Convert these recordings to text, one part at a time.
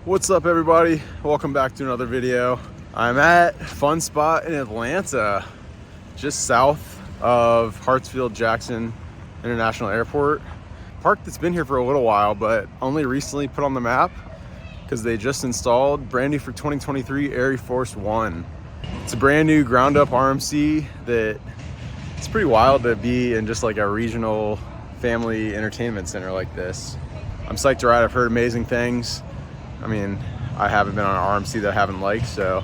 What's up, everybody? Welcome back to another video. I'm at a fun spot in Atlanta, just south of Hartsfield-Jackson International Airport. Park that's been here for a little while, but only recently put on the map because they just installed brand new for 2023 ArieForce One. It's a brand new ground up RMC that it's pretty wild to be in just like a regional family entertainment center like this. I'm psyched to ride. I've heard amazing things. I mean, I haven't been on an RMC that I haven't liked, so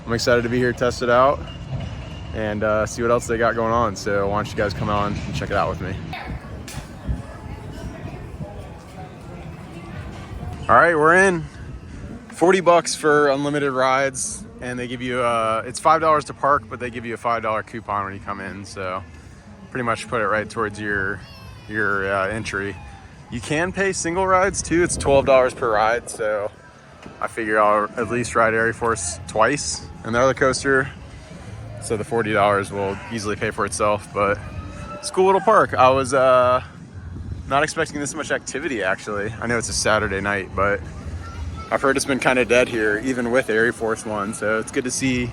I'm excited to be here, test it out, and see what else they got going on. So why don't you guys come on and check it out with me. All right, we're in. 40 bucks for unlimited rides, and they give you, it's $5 to park, but they give you a $5 coupon when you come in, so pretty much put it right towards your entry. You can pay single rides too. It's $12 per ride, so I figure I'll at least ride ArieForce twice in the other coaster, so the $40 will easily pay for itself. But it's a cool little park. I was not expecting this much activity, actually. I know it's a Saturday night, but I've heard it's been kind of dead here, even with ArieForce One, so it's good to see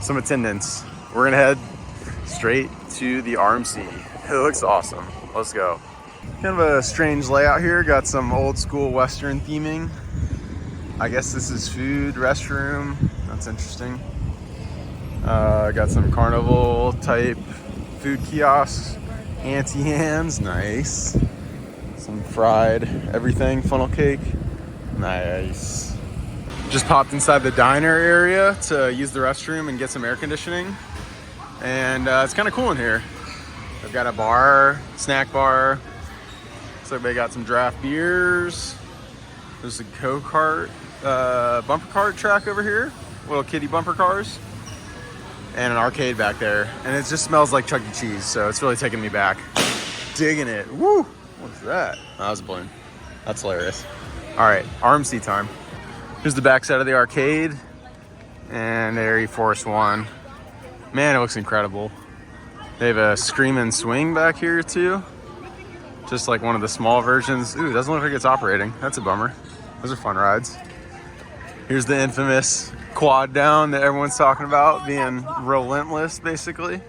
some attendance. We're gonna head straight to the RMC. It looks awesome. Let's go. Kind of a strange layout here. Got some old school Western theming. I guess this is food, restroom. That's interesting. Got some carnival type food kiosks. Auntie Anne's, nice. Some fried everything, funnel cake, nice. Just popped inside the diner area to use the restroom and get some air conditioning. And it's kind of cool in here. I've got a bar, snack bar. Looks like they got some draft beers. There's a go-kart, bumper cart track over here. Little kiddie bumper cars. And an arcade back there. And it just smells like Chuck E. Cheese, so it's really taking me back. Digging it. Woo! What's that? Oh, that was a balloon. That's hilarious. All right, RMC time. Here's the back side of the arcade. And ArieForce One. Man, it looks incredible. They have a scream and swing back here too. Just like one of the small versions. Ooh, it doesn't look like it's operating. That's a bummer. Those are fun rides. Here's the infamous quad down that everyone's talking about, being relentless basically,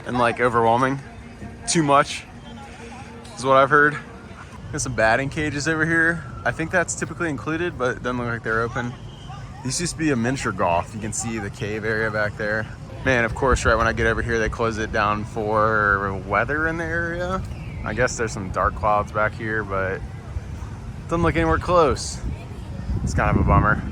and like overwhelming. Too much is what I've heard. Got some batting cages over here. I think that's typically included, but it doesn't look like they're open. These used to be a miniature golf. You can see the cave area back there. Man, of course, right when I get over here, they close it down for weather in the area. I guess there's some dark clouds back here, but doesn't look anywhere close. It's kind of a bummer.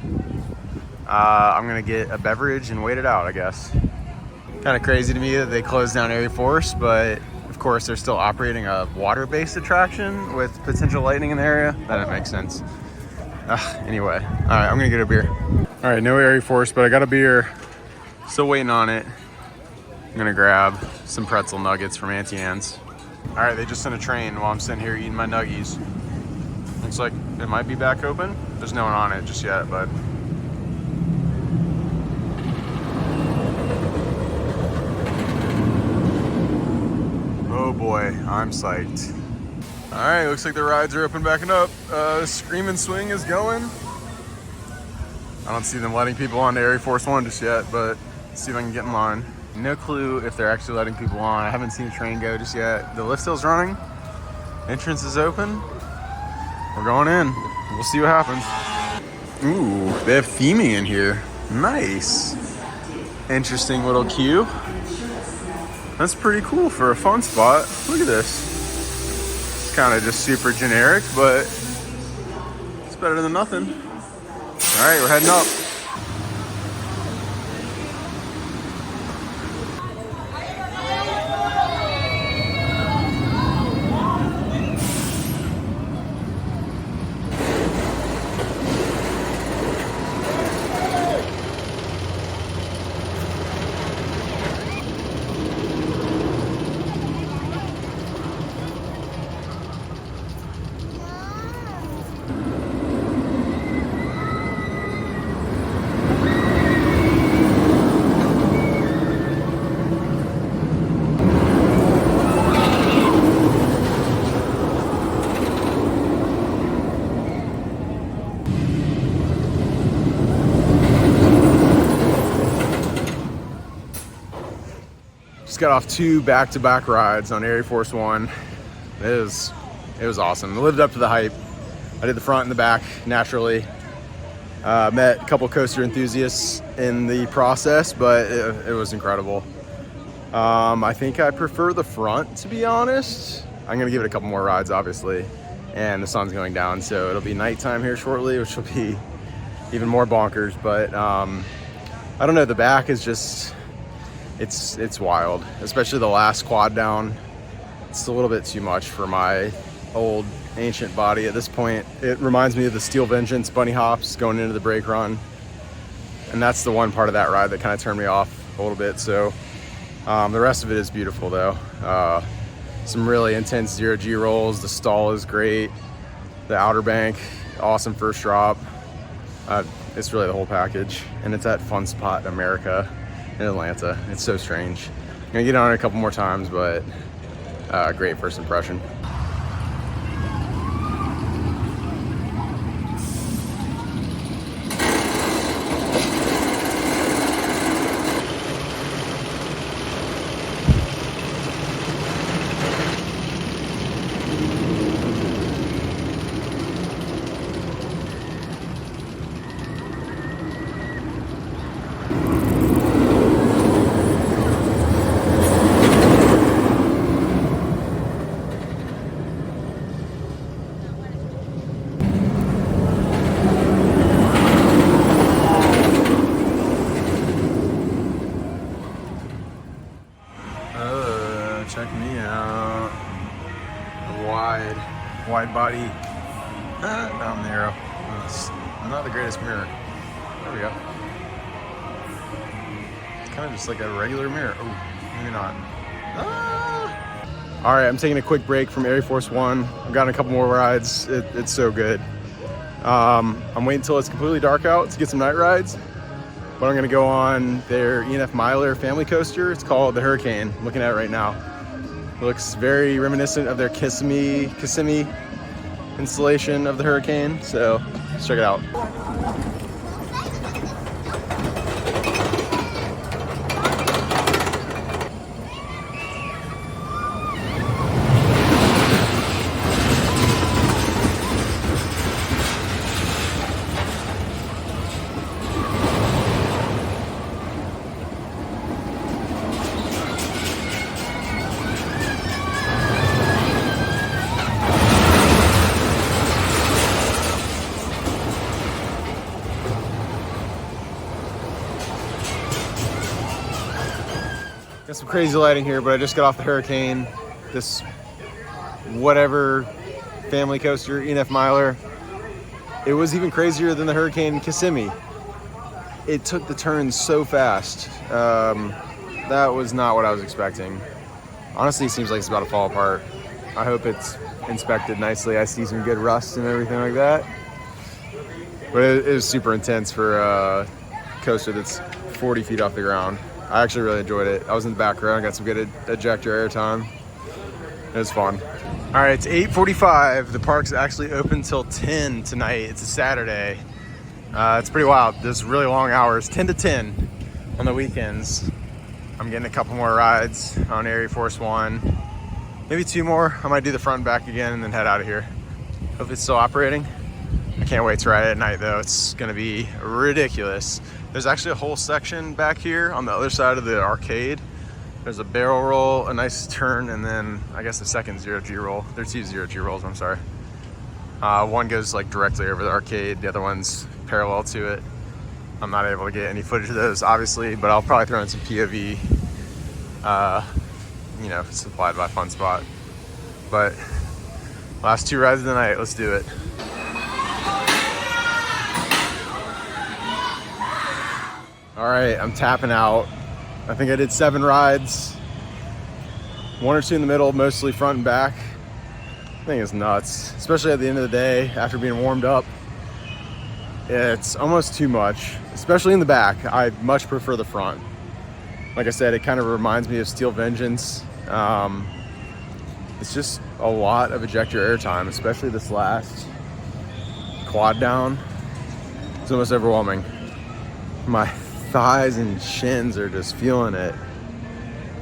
I'm gonna get a beverage and wait it out, I guess. Kind of crazy to me that they closed down ArieForce, but of course they're still operating a water-based attraction with potential lightning in the area. That doesn't make sense. Anyway, all right, I'm gonna get a beer. All right, no ArieForce, but I got a beer. Still waiting on it. I'm gonna grab some pretzel nuggets from Auntie Anne's. All right, they just sent a train while I'm sitting here eating my nuggies. Looks like it might be back open. There's no one on it just yet, but. Oh boy, I'm psyched. All right, looks like the rides are open backing up. Scream and Swing is going. I don't see them letting people on to ArieForce One just yet, but let's see if I can get in line. No clue if they're actually letting people on. I haven't seen a train go just yet. The lift hill's running. Entrance is open. We're going in. We'll see what happens. Ooh, they have theming in here. Nice. Interesting little queue. That's pretty cool for a fun spot. Look at this. It's kind of just super generic, but it's better than nothing. All right, we're heading up. just got off 2 back-to-back rides on ArieForce One. It was awesome. It lived up to the hype. I did the front and the back naturally. Met a couple coaster enthusiasts in the process, but it was incredible. I think I prefer the front, to be honest. I'm gonna give it a couple more rides, obviously, and the sun's going down, so it'll be nighttime here shortly, which will be even more bonkers. But I don't know, the back is just, it's wild, especially the last quad down. It's a little bit too much for my old ancient body at this point. It reminds me of the Steel Vengeance bunny hops going into the brake run, and that's the one part of that ride that kind of turned me off a little bit. So the rest of it is beautiful though. Some really intense zero-G rolls. The stall is great. The outer bank, awesome first drop. It's really the whole package, and it's at Fun Spot America in Atlanta. It's so strange. I'm gonna get on it a couple more times, but great first impression. Check me out. Wide body, down narrow. It's not the greatest mirror. There we go. It's kind of just like a regular mirror. Oh, maybe not. All right, I'm taking a quick break from ArieForce One. I've gotten a couple more rides. It's so good. I'm waiting until it's completely dark out to get some night rides. But I'm gonna go on their E&F Miler family coaster. It's called the Hurricane. I'm looking at it right now. It looks very reminiscent of their Kissimmee installation of the Hurricane. So let's check it out. Got some crazy lighting here, but I just got off the Hurricane. This whatever family coaster, E&F Miler. It was even crazier than the Hurricane Kissimmee. It took the turns so fast. That was not what I was expecting. Honestly, it seems like it's about to fall apart. I hope it's inspected nicely. I see some good rust and everything like that. But it was super intense for a coaster that's 40 feet off the ground. I actually really enjoyed it. I was in the background, got some good ejector air time. It was fun. All right, it's 8:45. The park's actually open till 10 tonight. It's a Saturday. It's pretty wild. There's really long hours, 10 to 10 on the weekends. I'm getting a couple more rides on ArieForce One. Maybe 2 more. I might do the front and back again and then head out of here. Hope it's still operating. I can't wait to ride it at night though. It's gonna be ridiculous. There's actually a whole section back here on the other side of the arcade. There's a barrel roll, a nice turn, and then I guess the second zero-G roll. There's 2 zero-G rolls, I'm sorry. One goes like directly over the arcade, the other one's parallel to it. I'm not able to get any footage of those, obviously, but I'll probably throw in some POV, you know, supplied by Fun Spot. But last 2 rides of the night, let's do it. All right, I'm tapping out. I think I did 7 rides, 1 or 2 in the middle, mostly front and back. I think it's nuts, especially at the end of the day after being warmed up. It's almost too much, especially in the back. I much prefer the front. Like I said, it kind of reminds me of Steel Vengeance. It's just a lot of ejector air time, especially this last quad down. It's almost overwhelming. My thighs and shins are just feeling it.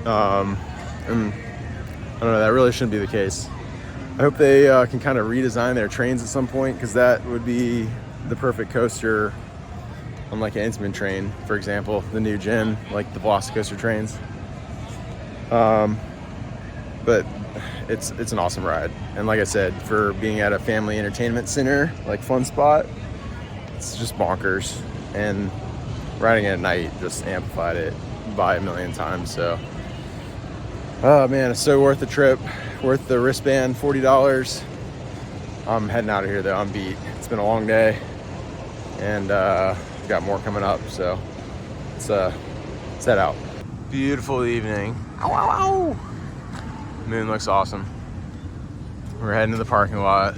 And I don't know, that really shouldn't be the case. I hope they can kind of redesign their trains at some point, because that would be the perfect coaster on like an Intamin train, for example, the new gen, like the Velocicoaster trains. But it's an awesome ride. And like I said, for being at a family entertainment center, like fun spot, it's just bonkers. And riding it at night just amplified it by a million times. So, oh man, it's so worth the trip, worth the wristband, $40. I'm heading out of here though, I'm beat. It's been a long day, and got more coming up, so let's head out. Beautiful evening. Ow, ow, ow. Moon looks awesome. We're heading to the parking lot.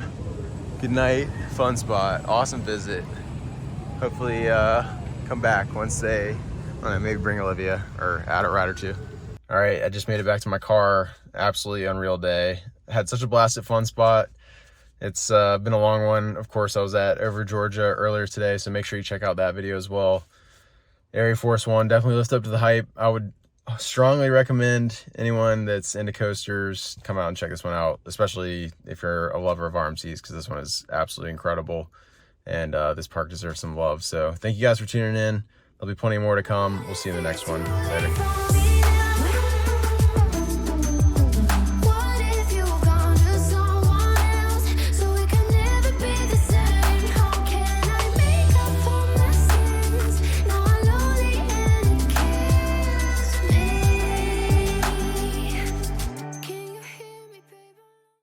Good night, fun spot, awesome visit. Hopefully come back once they, I don't know, maybe bring Olivia or add a ride or two. All right, I just made it back to my car. Absolutely unreal day. Had such a blast at Fun Spot. It's been a long one. Of course, I was at Over Georgia earlier today, so make sure you check out that video as well. ArieForce One, definitely lived up to the hype. I would strongly recommend anyone that's into coasters come out and check this one out, especially if you're a lover of RMCs, because this one is absolutely incredible, and this park deserves some love. So thank you guys for tuning in. There'll be plenty more to come. We'll see you in the next one. Later.